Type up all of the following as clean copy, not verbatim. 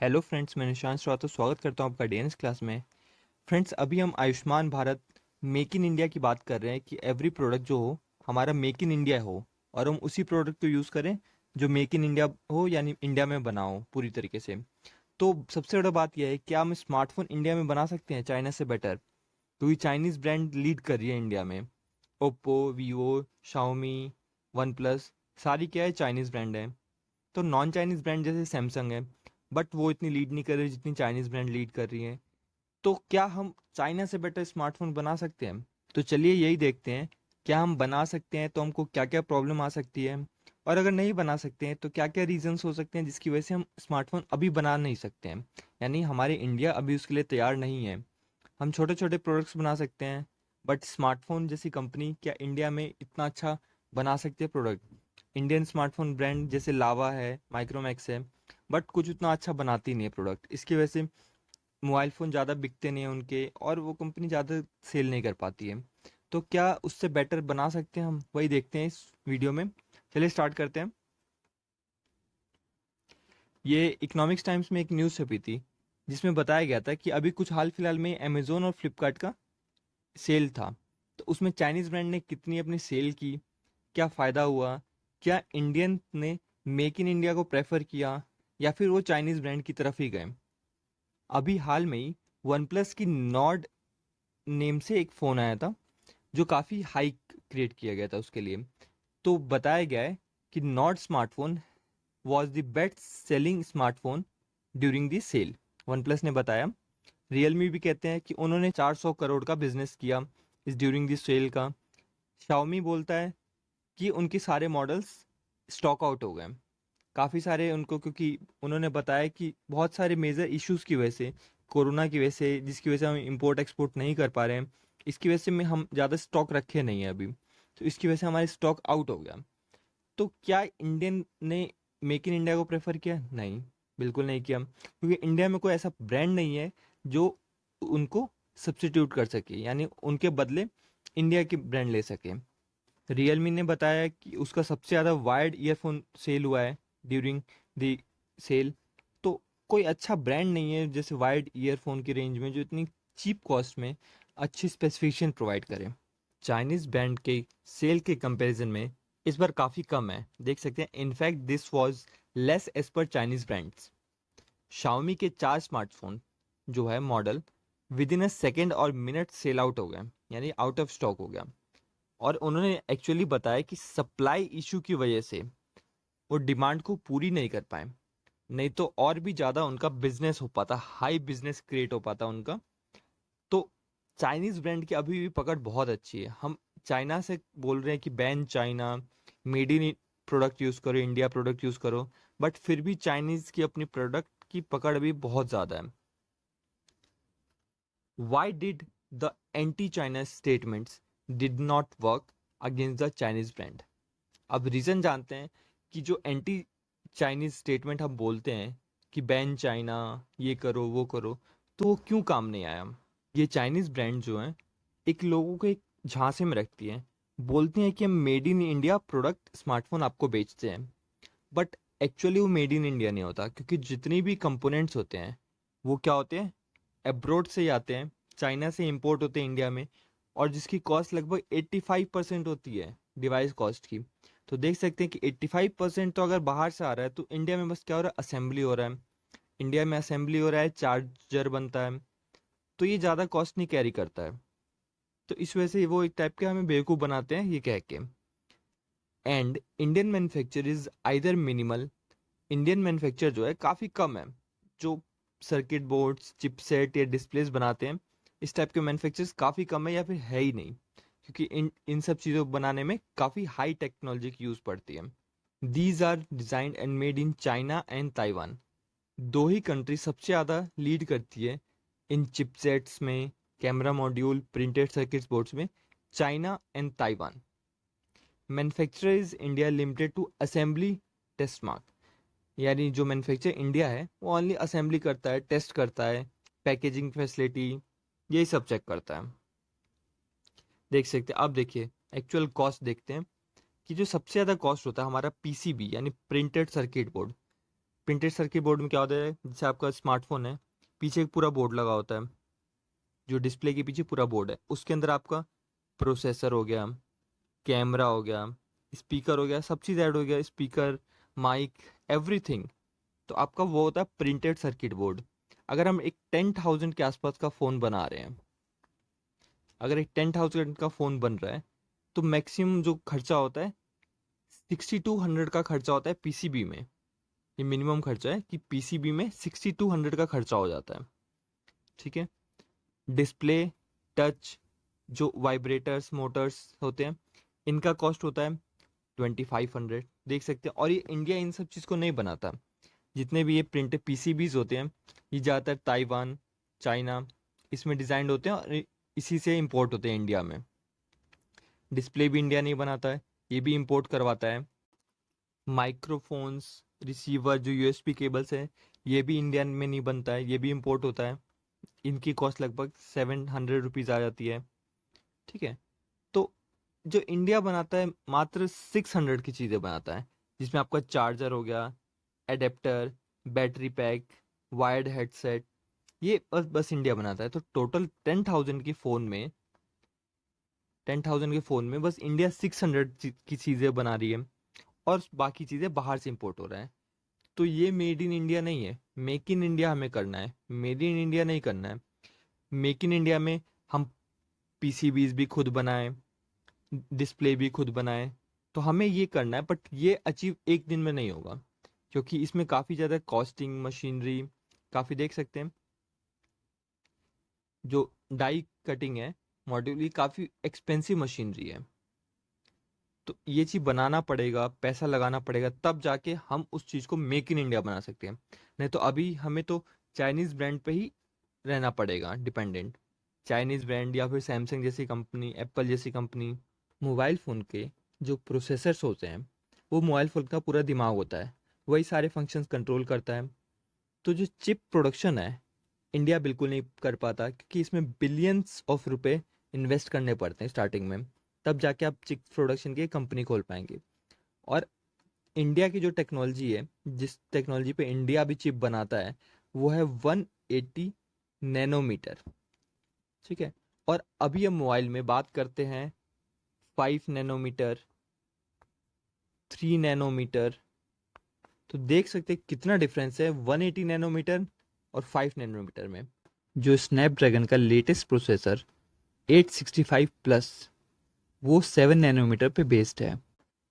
Hello friends, मैं निशांत श्रोता स्वागत करता हूं आपका डीएनएस क्लास में। फ्रेंड्स, अभी हम Ayushman Bharat make in India की बात कर रहे हैं कि एवरी प्रोडक्ट जो हो हमारा मेक इन इंडिया हो और हम उसी प्रोडक्ट को यूज़ करें जो मेक इन इंडिया हो, यानी इंडिया में बना हो पूरी तरीके से। तो सबसे बड़ा बात यह है, क्या हम स्मार्टफोन इंडिया में बना सकते हैं चाइना से बेटर? क्योंकि चाइनीज़ ब्रांड लीड कर रही है इंडिया में। Oppo, Vivo, Xiaomi, one plus, सारी क्या है, चाइनीज़ ब्रांड है। तो नॉन चाइनीज़ ब्रांड जैसे सैमसंग है, बट वो इतनी लीड नहीं कर रही जितनी चाइनीज़ ब्रांड लीड कर रही है। तो क्या हम चाइना से बेटर स्मार्टफोन बना सकते हैं? तो चलिए यही देखते हैं। क्या हम बना सकते हैं तो हमको क्या क्या प्रॉब्लम आ सकती है, और अगर नहीं बना सकते हैं तो क्या क्या रीजंस हो सकते हैं जिसकी वजह से हम स्मार्टफोन अभी बना नहीं सकते हैं, यानी हमारे इंडिया अभी उसके लिए तैयार नहीं है। हम छोटे छोटे प्रोडक्ट्स बना सकते हैं, बट स्मार्टफोन जैसी कंपनी क्या इंडिया में इतना अच्छा बना सकती है प्रोडक्ट? इंडियन स्मार्टफोन ब्रांड जैसे लावा है, माइक्रोमैक्स है, बट कुछ उतना अच्छा बनाती नहीं है प्रोडक्ट। इसकी वजह से मोबाइल फ़ोन ज़्यादा बिकते नहीं हैं उनके, और वो कंपनी ज़्यादा सेल नहीं कर पाती है। तो क्या उससे बेटर बना सकते हैं हम? वही देखते हैं इस वीडियो में। चलिए स्टार्ट करते हैं। ये इकोनॉमिक्स टाइम्स में एक न्यूज़ छपी थी जिसमें बताया गया था कि अभी कुछ हाल फिलहाल में अमेज़ोन और फ्लिपकार्ट का सेल था। तो उसमें चाइनीज़ ब्रांड ने कितनी अपनी सेल की, क्या फ़ायदा हुआ, क्या इंडियन ने मेक इन इंडिया को प्रेफर किया, या फिर वो चाइनीज़ ब्रांड की तरफ ही गए? अभी हाल में ही वन प्लस की नॉर्ड नेम से एक फ़ोन आया था जो काफ़ी हाइक क्रिएट किया गया था उसके लिए। तो बताया गया है कि Nord smartphone was the best selling smartphone during the sale, OnePlus ने बताया। रियलमी भी कहते हैं कि उन्होंने 400 करोड़ का बिजनेस किया इस ड्यूरिंग द सेल का। शाओमी बोलता है कि उनके सारे मॉडल्स स्टॉक आउट हो गए, काफ़ी सारे उनको, क्योंकि उन्होंने बताया कि बहुत सारे मेजर इश्यूज़ की वजह से, कोरोना की वजह से, जिसकी वजह से हम इंपोर्ट एक्सपोर्ट नहीं कर पा रहे हैं, इसकी वजह से में हम ज़्यादा स्टॉक रखे नहीं है अभी। तो इसकी वजह से हमारे स्टॉक आउट हो गया। तो क्या इंडियन ने मेक इन इंडिया को प्रेफर किया? नहीं, बिल्कुल नहीं किया, क्योंकि इंडिया में कोई ऐसा ब्रांड नहीं है जो उनको सब्स्टिट्यूट कर सके, यानी उनके बदले इंडिया की ब्रांड ले सके। रियलमी ने बताया कि उसका सबसे ज़्यादा वायर्ड ईयरफोन सेल हुआ है ड्यूरिंग द सेल। तो कोई अच्छा ब्रांड नहीं है जैसे वायर्ड ईयरफोन की रेंज में जो इतनी चीप कॉस्ट में अच्छी स्पेसिफिकेशन प्रोवाइड करे। चाइनीज़ ब्रांड के सेल के कंपैरिजन में इस बार काफ़ी कम है, देख सकते हैं। In fact this was less as per Chinese brands. Xiaomi के 4 स्मार्टफोन जो है model with in a second और मिनट सेल आउट हो गए, यानी आउट ऑफ स्टॉक हो गया। और उन्होंने एक्चुअली बताया कि सप्लाई इशू की वजह से वो डिमांड को पूरी नहीं कर पाए, नहीं तो और भी ज़्यादा उनका बिजनेस हो पाता, हाई बिजनेस क्रिएट हो पाता उनका। तो चाइनीज़ ब्रांड की अभी भी पकड़ बहुत अच्छी है। हम चाइना से बोल रहे हैं कि ban China, made in product use करो, इंडिया प्रोडक्ट यूज़ करो, बट फिर भी चाइनीज़ की अपनी प्रोडक्ट की पकड़ भी बहुत ज़्यादा है। Why did the anti-China statements did not work against the Chinese brand? अब रीज़न जानते हैं कि जो एंटी चाइनीज स्टेटमेंट हम बोलते हैं कि बैन चाइना, ये करो वो करो, तो वो क्यों काम नहीं आया? ये चाइनीज ब्रांड जो हैं एक लोगों को एक झांसे में रखती हैं, बोलती हैं कि हम made in India product smartphone आपको बेचते हैं, बट एक्चुअली वो मेड इन इंडिया नहीं होता, क्योंकि जितनी भी कंपोनेंट्स होते हैं वो क्या होते हैं, अब्रोड से ही आते हैं, चाइना से इंपोर्ट होते हैं इंडिया में, और जिसकी कॉस्ट लगभग 85% होती है डिवाइस कॉस्ट की। तो देख सकते हैं कि 85% तो अगर बाहर से आ रहा है, तो इंडिया में बस क्या हो रहा है, असेंबली हो रहा है। इंडिया में असेंबली हो रहा है, चार्जर बनता है, तो ये ज़्यादा कॉस्ट नहीं कैरी करता है। तो इस वजह से वो एक टाइप के हमें बेवकूफ़ बनाते हैं ये कह के। And Indian manufacture is either minimal, Indian manufacture जो है काफ़ी कम है, जो सर्किट बोर्ड्स, चिपसेट या डिस्प्लेस बनाते हैं, इस टाइप के मैन्युफैक्चर्स काफ़ी कम है या फिर है ही नहीं, क्योंकि इन सब चीज़ों को बनाने में काफ़ी हाई टेक्नोलॉजी की यूज़ पड़ती है। These are designed and made in China and Taiwan. दो ही कंट्री सबसे ज़्यादा लीड करती है इन चिपसेट्स में, camera module, printed circuit boards में, China and Taiwan. Manufacturer is India limited to assembly test mark, यानी जो मैन्युफैक्चर इंडिया है वो ओनली असेंबली करता है, टेस्ट करता है, पैकेजिंग फैसिलिटी, यही सब चेक करता है। देख सकते हैं। अब देखिए एक्चुअल कॉस्ट देखते हैं कि जो सबसे ज़्यादा कॉस्ट होता है हमारा पीसीबी, यानी printed circuit board, printed circuit board में क्या होता है, जैसे आपका स्मार्टफोन है, पीछे एक पूरा बोर्ड लगा होता है, जो डिस्प्ले के पीछे पूरा बोर्ड है, उसके अंदर आपका प्रोसेसर हो गया, कैमरा हो गया, स्पीकर हो गया, सब चीज़ ऐड हो गया, स्पीकर, माइक, एवरीथिंग। तो आपका वो होता है प्रिंटेड सर्किट बोर्ड। अगर हम एक 10,000 के आसपास का फ़ोन बना रहे हैं, अगर एक 10,000 का फ़ोन बन रहा है, तो मैक्सिमम जो खर्चा होता है 6200 का खर्चा होता है पीसीबी में। ये मिनिमम खर्चा है कि पीसीबी में 6200 का खर्चा हो जाता है। ठीक है। डिस्प्ले, टच, जो वाइब्रेटर्स, मोटर्स होते हैं, इनका कॉस्ट होता है 2500, देख सकते हैं। और ये इंडिया इन सब चीज़ को नहीं बनाता। जितने भी ये प्रिंटेड पीसीबीज होते हैं, ये ज़्यादातर ताइवान, चाइना, इसमें डिज़ाइंड होते हैं और इसी से इंपोर्ट होते हैं इंडिया में। डिस्प्ले भी इंडिया नहीं बनाता है, ये भी इंपोर्ट करवाता है। माइक्रोफोन्स, रिसीवर, जो यूएसबी केबल्स है, ये भी इंडिया में नहीं बनता है, ये भी इंपोर्ट होता है। इनकी कॉस्ट लगभग 700 रुपीज़ आ जाती है। ठीक है। तो जो इंडिया बनाता है मात्र 600 की चीज़ें बनाता है, जिसमें आपका चार्जर हो गया, adapter, battery pack, wired headset, ये बस इंडिया बनाता है। तो टोटल 10,000 के फ़ोन में बस इंडिया 600 की चीज़ें बना रही है, और बाकी चीज़ें बाहर से इंपोर्ट हो रहा है। तो ये मेड इन इंडिया नहीं है। मेक इन इंडिया हमें करना है, मेड इन इंडिया नहीं करना है। मेक इन इंडिया में हम पीसीबीज भी खुद बनाएं, डिस्प्ले भी खुद बनाएं, तो हमें ये करना है। बट ये अचीव एक दिन में नहीं होगा, क्योंकि इसमें काफ़ी ज़्यादा कॉस्टिंग, मशीनरी, काफ़ी देख सकते हैं। जो डाई कटिंग है, मॉड्यूल, ये काफ़ी एक्सपेंसिव मशीनरी है। तो ये चीज़ बनाना पड़ेगा, पैसा लगाना पड़ेगा, तब जाके हम उस चीज़ को मेक इन इंडिया बना सकते हैं। नहीं तो अभी हमें तो चाइनीज़ ब्रांड पे ही रहना पड़ेगा डिपेंडेंट। चाइनीज़ ब्रांड या फिर सैमसंग जैसी कंपनी, एप्पल जैसी कंपनी। मोबाइल फ़ोन के जो प्रोसेसर्स होते हैं, वो मोबाइल फ़ोन का पूरा दिमाग होता है, वही सारे फंक्शंस कंट्रोल करता है। तो जो चिप प्रोडक्शन है, इंडिया बिल्कुल नहीं कर पाता, क्योंकि इसमें बिलियंस ऑफ रुपए इन्वेस्ट करने पड़ते हैं स्टार्टिंग में, तब जाके आप चिप प्रोडक्शन की कंपनी खोल पाएंगे। और इंडिया की जो टेक्नोलॉजी है, जिस टेक्नोलॉजी पे इंडिया अभी चिप बनाता है, वो है 180 नैनोमीटर। ठीक है। और अभी हम मोबाइल में बात करते हैं 5 नैनोमीटर, 3 नैनोमीटर। तो देख सकते हैं कितना डिफरेंस है 180 नैनोमीटर और 5 नैनोमीटर में। जो स्नैपड्रैगन का लेटेस्ट प्रोसेसर 865 प्लस, वो 7 नैनोमीटर पे बेस्ड है।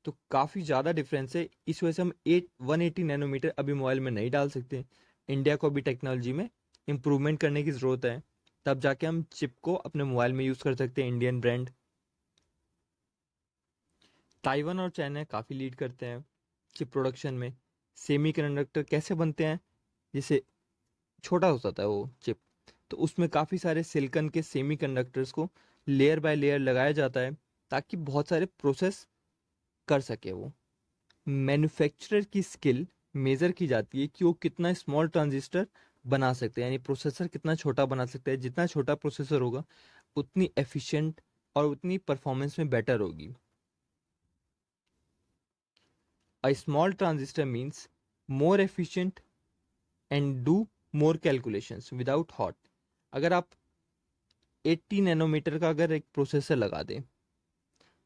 तो काफ़ी ज़्यादा डिफरेंस है। इस वजह से हम 180 नैनोमीटर अभी मोबाइल में नहीं डाल सकते। इंडिया को अभी टेक्नोलॉजी में इम्प्रूवमेंट करने की ज़रूरत है, तब जाके हम चिप को अपने मोबाइल में यूज़ कर सकते हैं, इंडियन ब्रांड। ताइवान और चाइना काफ़ी लीड करते हैं चिप प्रोडक्शन में। सेमीकंडक्टर कैसे बनते हैं, जैसे छोटा हो जाता है वो चिप, तो उसमें काफ़ी सारे सिलिकॉन के सेमीकंडक्टर्स को लेयर बाय लेयर लगाया जाता है, ताकि बहुत सारे प्रोसेस कर सके वो। मैन्युफैक्चरर की स्किल मेज़र की जाती है कि वो कितना स्मॉल ट्रांजिस्टर बना सकते हैं, यानी प्रोसेसर कितना छोटा बना सकते हैं। जितना छोटा प्रोसेसर होगा, उतनी एफिशिएंट और उतनी परफॉर्मेंस में बेटर होगी। A small transistor means more efficient and do more calculations without hot. अगर आप 80 नैनोमीटर का अगर एक प्रोसेसर लगा दें,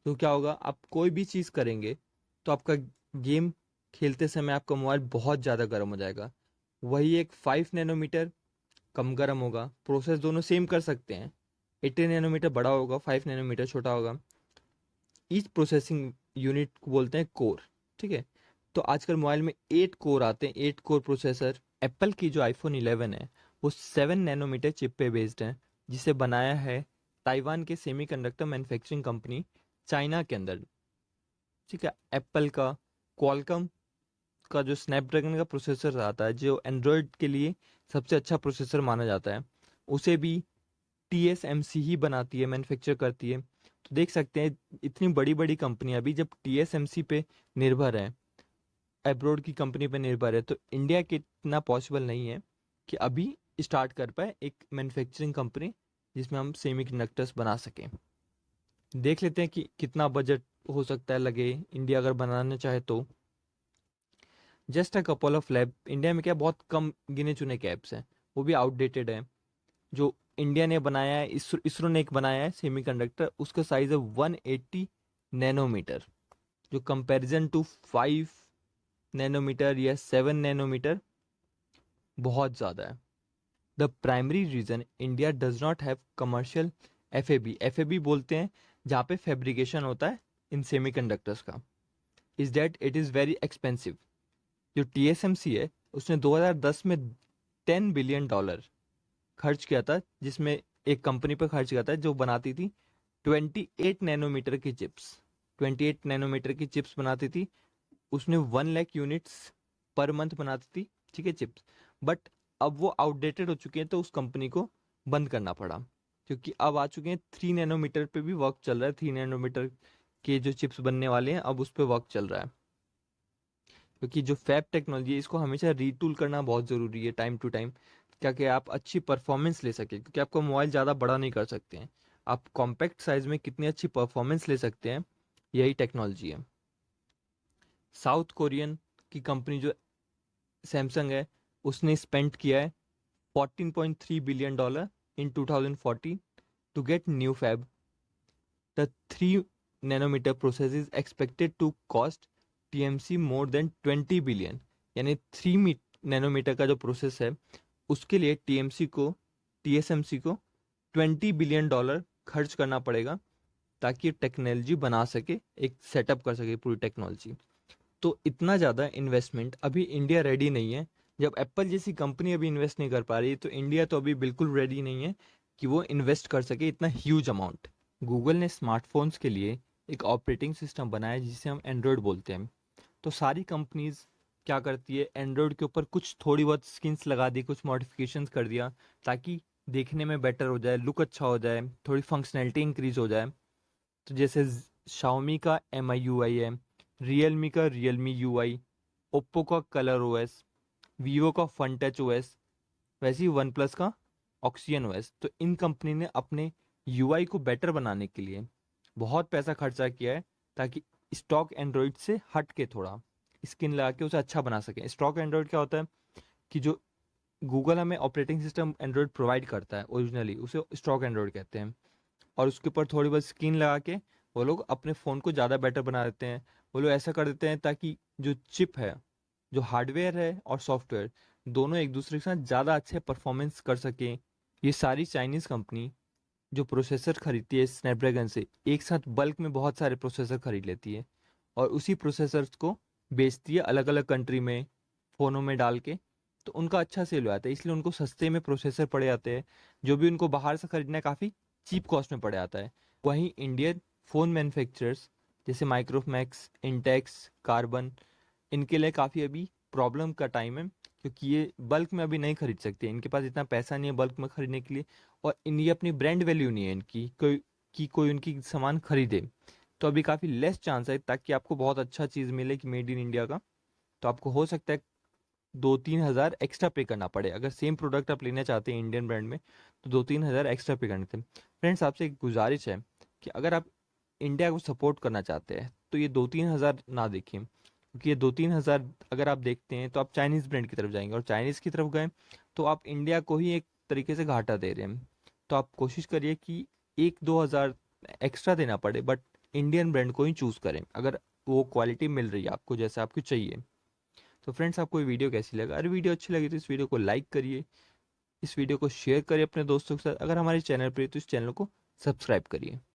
तो क्या होगा, आप कोई भी चीज़ करेंगे तो आपका गेम खेलते समय आपका मोबाइल बहुत ज़्यादा गर्म हो जाएगा। वही एक 5 नैनोमीटर कम गर्म होगा। प्रोसेस दोनों सेम कर सकते हैं, 80 नैनोमीटर बड़ा होगा, 5 नैनोमीटर छोटा होगा। ईच प्रोसेसिंग यूनिट को बोलते हैं कोर। ठीक है। तो आजकल मोबाइल में 8 कोर आते हैं, 8 कोर प्रोसेसर। एप्पल की जो आईफोन 11 है, वो 7 नैनोमीटर चिप पे बेस्ड है, जिसे बनाया है ताइवान के सेमीकंडक्टर मैन्युफैक्चरिंग कंपनी, चाइना के अंदर। ठीक है। एप्पल का क्वालकॉम का जो स्नैपड्रैगन का प्रोसेसर आता है, जो एंड्रॉयड के लिए सबसे अच्छा प्रोसेसर माना जाता है, उसे भी TSMC ही बनाती है, मैन्युफैक्चर करती है। तो देख सकते हैं इतनी बड़ी बड़ी कंपनियां भी जब TSMC पे निर्भर है, एब्रोड की कंपनी पे निर्भर है, तो इंडिया के इतना पॉसिबल नहीं है कि अभी स्टार्ट कर पाए एक मैन्युफैक्चरिंग कंपनी जिसमें हम सेमीकंडक्टर्स बना सकें। देख लेते हैं कि कितना बजट हो सकता है लगे इंडिया अगर बनाना चाहे तो। Just a couple of lab, India में क्या बहुत कम गिने चुने कैब्स हैं, वो भी आउटडेटेड है। जो इंडिया ने बनाया है, इसरो ने एक बनाया है सेमीकंडक्टर, उसका साइज है 180 नैनोमीटर, जो कंपैरिजन टू 5 नैनोमीटर या 7 नैनोमीटर बहुत ज़्यादा है। The primary reason India does not have commercial F A B बोलते हैं जहाँ पे फैब्रिकेशन होता है इन सेमीकंडक्टर्स का, is that it is very expensive. जो टीएसएमसी है उसने 2010 में $10 बिलियन खर्च किया था, जिसमें एक कंपनी पर खर्च किया था जो बनाती थी 28 नैनोमीटर की चिप्स। 28 नैनोमीटर की चिप्स बनाती थी, उसने 1 लाख यूनिट्स पर मंथ बनाती थी, ठीक है, चिप्स। बट अब वो आउटडेटेड हो चुके हैं तो उस कंपनी को बंद करना पड़ा, क्योंकि अब आ चुके हैं 3 नैनोमीटर पे भी वर्क चल रहा है। 3 नैनोमीटर के जो चिप्स बनने वाले हैं अब उस पर वर्क चल रहा है, क्योंकि जो फैब टेक्नोलॉजी है इसको हमेशा रीटूल करना बहुत ज़रूरी है टाइम टू टाइम, क्या कि आप अच्छी परफॉर्मेंस ले सकें, क्योंकि आपका मोबाइल ज़्यादा बड़ा नहीं कर सकते हैं। आप कॉम्पैक्ट साइज में कितनी अच्छी परफॉर्मेंस ले सकते हैं, यही टेक्नोलॉजी है। साउथ कोरियन की कंपनी जो सैमसंग है, उसने स्पेंड किया है $14.3 billion in 2014 to get new fab. The 3 nanometer process is expected to cost TMC more than 20 billion. यानी 3 नैनोमीटर का जो प्रोसेस है उसके लिए टीएसएमसी को $20 बिलियन खर्च करना पड़ेगा, ताकि टेक्नोलॉजी बना सके, एक सेटअप कर सके पूरी टेक्नोलॉजी। तो इतना ज़्यादा इन्वेस्टमेंट अभी इंडिया रेडी नहीं है। जब एप्पल जैसी कंपनी अभी इन्वेस्ट नहीं कर पा रही, तो इंडिया तो अभी बिल्कुल रेडी नहीं है कि वो इन्वेस्ट कर सके इतना ह्यूज अमाउंट। गूगल ने स्मार्टफोन्स के लिए एक ऑपरेटिंग सिस्टम बनाया जिसे हम एंड्रॉयड बोलते हैं। तो सारी कंपनीज क्या करती है, एंड्रॉयड के ऊपर कुछ थोड़ी बहुत स्किन्स लगा दी, कुछ मॉडिफिकेशंस कर दिया, ताकि देखने में बेटर हो जाए, लुक अच्छा हो जाए, थोड़ी फंक्शनैलिटी इंक्रीज हो जाए। तो जैसे शाओमी का MIUI है, रियलमी का रियलमी UI, ओप्पो का कलर OS, वीवो का फन टच OS, वैसे ही वन प्लस का ऑक्सीजन OS। तो इन कंपनी ने अपने UI को बेटर बनाने के लिए बहुत पैसा खर्चा किया है, ताकि स्टॉक एंड्रॉयड से हट के थोड़ा स्किन लगा के उसे अच्छा बना सकें। स्टॉक एंड्रॉयड क्या होता है कि जो गूगल हमें ऑपरेटिंग सिस्टम एंड्रॉयड प्रोवाइड करता है ओरिजिनली, उसे स्टॉक एंड्रॉयड कहते हैं, और उसके ऊपर थोड़ी बहुत स्किन लगा के वो लोग अपने फ़ोन को ज़्यादा बेटर बना देते हैं। वो लोग ऐसा कर देते हैं ताकि जो चिप है, जो हार्डवेयर है और सॉफ्टवेयर, दोनों एक दूसरे के साथ ज़्यादा अच्छे परफॉर्मेंस कर सकें। ये सारी चाइनीज़ कंपनी जो प्रोसेसर खरीदती है स्नैपड्रैगन से, एक साथ बल्क में बहुत सारे प्रोसेसर खरीद लेती है और उसी प्रोसेसर्स को बेचती है अलग अलग कंट्री में, फ़ोनों में डाल के। तो उनका अच्छा सेल हो जाता है, इसलिए उनको सस्ते में प्रोसेसर पड़ जाते हैं, जो भी उनको बाहर से खरीदना काफ़ी चीप कॉस्ट में पड़ जाता है। वहीं इंडियन फ़ोन मैन्युफैक्चरर्स जैसे माइक्रोमैक्स, इंटेक्स, कार्बन, इनके लिए काफ़ी अभी प्रॉब्लम का टाइम है, क्योंकि ये बल्क में अभी नहीं खरीद सकते, इनके पास इतना पैसा नहीं है बल्क में खरीदने के लिए, और इनकी अपनी ब्रांड वैल्यू नहीं है इनकी कोई उनकी सामान खरीदे। तो अभी काफ़ी लेस चांस है ताकि आपको बहुत अच्छा चीज़ मिले कि मेड इन इंडिया का। तो आपको हो सकता है 2-3 हज़ार एक्स्ट्रा पे करना पड़े, अगर सेम प्रोडक्ट आप लेना चाहते हैं इंडियन ब्रांड में, तो 2-3 हज़ार एक्स्ट्रा पे करने थे। फ्रेंड्स, आपसे एक गुजारिश है कि अगर आप इंडिया को सपोर्ट करना चाहते हैं तो ये 2-3 हज़ार ना देखें, क्योंकि ये 2-3 हज़ार अगर आप देखते हैं तो आप चाइनीज़ ब्रांड की तरफ जाएंगे, और चाइनीज़ की तरफ गए तो आप इंडिया को ही एक तरीके से घाटा दे रहे हैं। तो आप कोशिश करिए कि 1-2 हज़ार एक्स्ट्रा देना पड़े, बट इंडियन ब्रांड को ही चूज़ करें, अगर वो क्वालिटी मिल रही है आपको जैसा आपको चाहिए। तो फ्रेंड्स, आपको ये वीडियो कैसी लगा? अगर वीडियो अच्छी लगी तो इस वीडियो को लाइक करिए, इस वीडियो को शेयर करिए अपने दोस्तों के साथ। अगर हमारे चैनल पर है तो इस चैनल को सब्सक्राइब करिए।